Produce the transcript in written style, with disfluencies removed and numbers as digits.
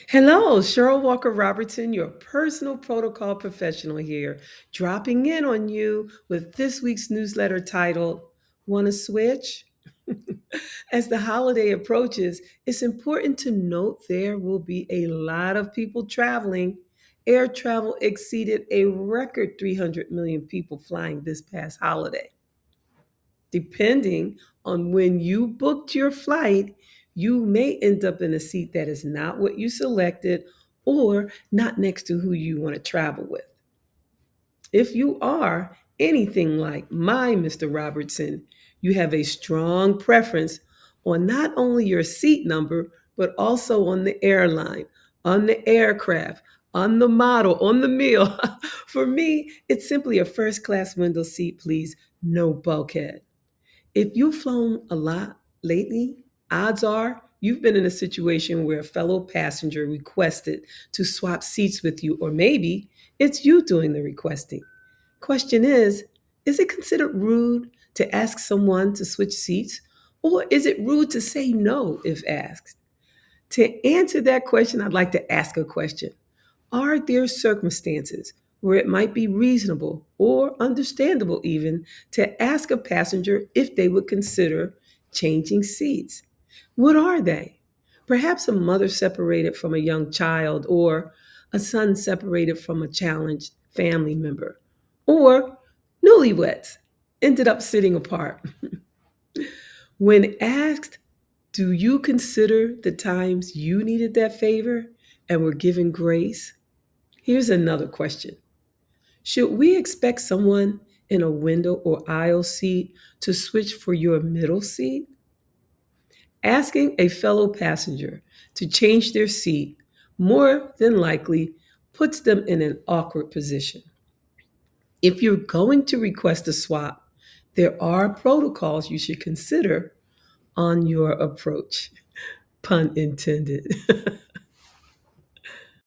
Hello, Cheryl Walker-Robertson, your personal protocol professional here, dropping in on you with this week's newsletter titled, Want to Switch? As the holiday approaches, it's important to note there will be a lot of people traveling. Air travel exceeded a record 300 million people flying this past holiday. Depending on when you booked your flight, you may end up in a seat that is not what you selected or not next to who you want to travel with. If you are anything like my Mr. Robertson, you have a strong preference on not only your seat number, but also on the airline, on the aircraft, on the model, on the meal. For me, it's simply a first class window seat, please, no bulkhead. If you've flown a lot lately, odds are you've been in a situation where a fellow passenger requested to swap seats with you, or maybe it's you doing the requesting. Question is it considered rude to ask someone to switch seats, or is it rude to say no if asked? To answer that question, I'd like to ask a question. Are there circumstances where it might be reasonable or understandable even to ask a passenger if they would consider changing seats? What are they? Perhaps a mother separated from a young child, or a son separated from a challenged family member, or newlyweds ended up sitting apart. When asked, do you consider the times you needed that favor and were given grace? Here's another question. Should we expect someone in a window or aisle seat to switch for your middle seat? Asking a fellow passenger to change their seat more than likely puts them in an awkward position. If you're going to request a swap, there are protocols you should consider on your approach. Pun intended.